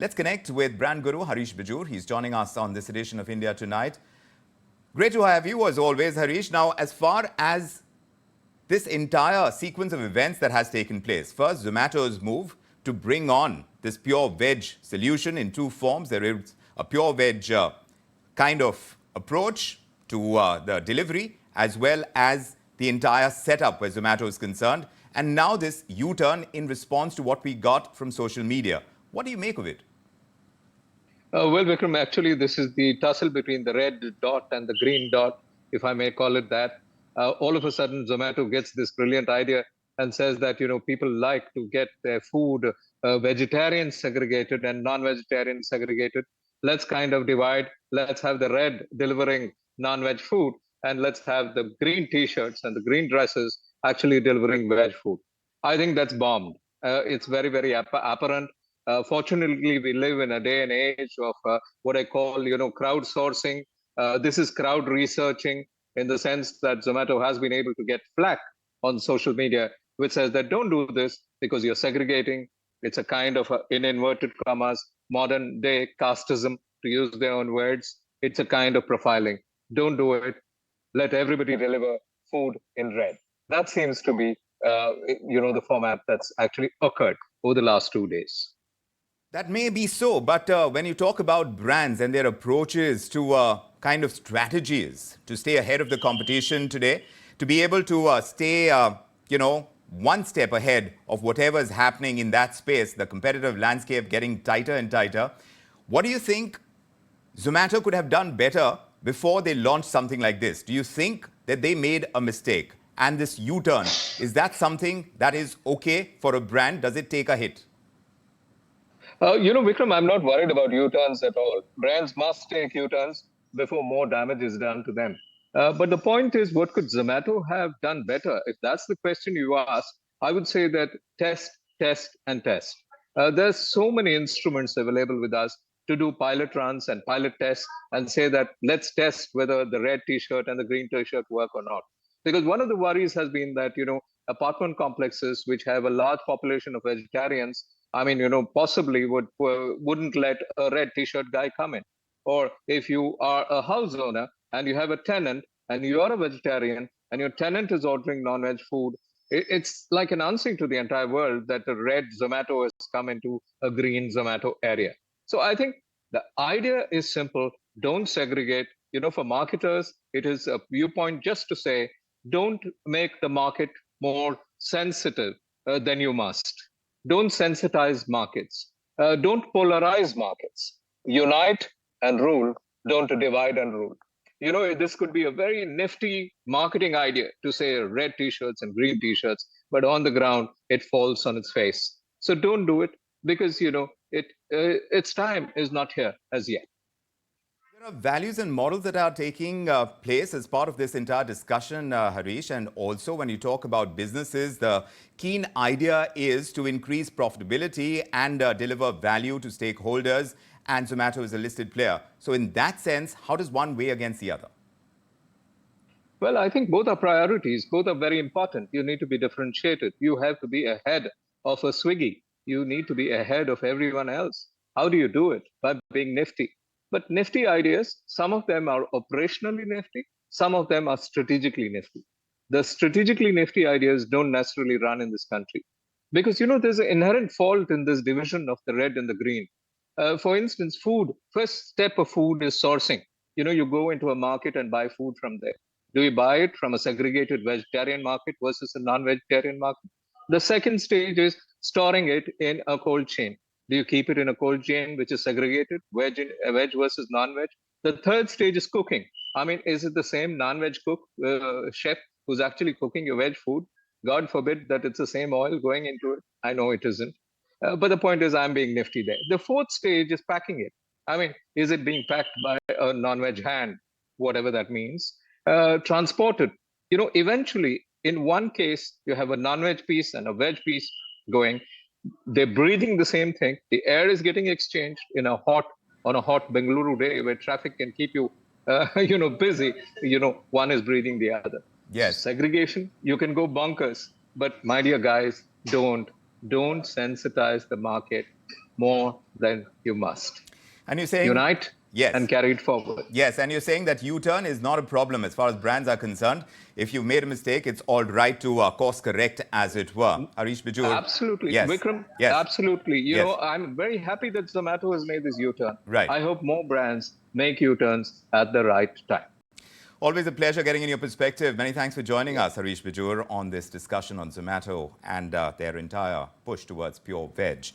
Let's connect with brand guru Harish Bijoor. He's joining us on this edition of India Tonight. Great to have you as always, Harish. Now, as far as this entire sequence of events that has taken place, first, Zomato's move to bring on this pure veg solution in two forms. There is a pure veg kind of approach to the delivery, as well as the entire setup where Zomato is concerned. And now this U-turn in response to what we got from social media. What do you make of it? Well, Vikram, actually, this is the tussle between the red dot and the green dot, if I may call it that. All of a sudden, Zomato gets this brilliant idea and says that, people like to get their food vegetarian segregated and non-vegetarian segregated. Let's kind of divide. Let's have the red delivering non-veg food, and let's have the green T-shirts and the green dresses actually delivering veg food. I think that's bombed. It's very, very apparent. Fortunately, we live in a day and age of what I call, crowdsourcing. This is crowd researching in the sense that Zomato has been able to get flack on social media, which says that don't do this because you're segregating. It's a kind of, in inverted commas, modern day casteism, to use their own words. It's a kind of profiling. Don't do it. Let everybody deliver food in red. That seems to be, the format that's actually occurred over the last 2 days. That may be so, but when you talk about brands and their approaches to kind of strategies to stay ahead of the competition today, to be able to stay, one step ahead of whatever is happening in that space, the competitive landscape getting tighter and tighter, what do you think Zomato could have done better before they launched something like this? Do you think that they made a mistake? And this U-turn, is that something that is okay for a brand? Does it take a hit? Vikram, I'm not worried about U-turns at all. Brands must take U-turns before more damage is done to them. But the point is, what could Zomato have done better? If that's the question you ask, I would say that test, test, and test. There's so many instruments available with us to do pilot runs and pilot tests and say that let's test whether the red T-shirt and the green T-shirt work or not. Because one of the worries has been that, apartment complexes which have a large population of vegetarians, possibly wouldn't let a red T-shirt guy come in. Or if you are a house owner and you have a tenant and you are a vegetarian and your tenant is ordering non-veg food, it's like announcing to the entire world that the red Zomato has come into a green Zomato area. So I think the idea is simple. Don't segregate. For marketers, it is a viewpoint just to say, don't make the market more sensitive than you must. Don't sensitize markets. Don't polarize markets. Unite and rule. Don't divide and rule. This could be a very nifty marketing idea to say red T-shirts and green T-shirts, but on the ground, it falls on its face. So don't do it because, its time is not here as yet. There are values and models that are taking place as part of this entire discussion, Harish. And also when you talk about businesses, the keen idea is to increase profitability and deliver value to stakeholders. And Zomato is a listed player. So in that sense, how does one weigh against the other? Well, I think both are priorities. Both are very important. You need to be differentiated. You have to be ahead of a Swiggy. You need to be ahead of everyone else. How do you do it? By being nifty. But nifty ideas, some of them are operationally nifty, some of them are strategically nifty. The strategically nifty ideas don't necessarily run in this country because, there's an inherent fault in this division of the red and the green. For instance, food, first step of food is sourcing. You go into a market and buy food from there. Do you buy it from a segregated vegetarian market versus a non-vegetarian market? The second stage is storing it in a cold chain. Do you keep it in a cold chain which is segregated, veg versus non-veg? The third stage is cooking. Is it the same non-veg cook, chef who's actually cooking your veg food? God forbid that it's the same oil going into it. I know it isn't. But the point is I'm being nifty there. The fourth stage is packing it. Is it being packed by a non-veg hand, whatever that means? Transported. Eventually, in one case, you have a non-veg piece and a veg piece going. They're breathing the same thing. The air is getting exchanged on a hot Bengaluru day where traffic can keep you, busy. One is breathing the other. Yes. Segregation, you can go bonkers. But my dear guys, don't sensitize the market. more than you must. And you're saying... Unite Yes. and carry it forward. Yes, and you're saying that U-turn is not a problem as far as brands are concerned. If you made a mistake, it's all right to course correct, as it were. Harish Bijoor. Absolutely. Yes. Vikram, Yes. absolutely. You Yes. know, I'm very happy that Zomato has made this U-turn. Right. I hope more brands make U-turns at the right time. Always a pleasure getting in your perspective. Many thanks for joining us, Harish Bijoor, on this discussion on Zomato and their entire push towards pure veg.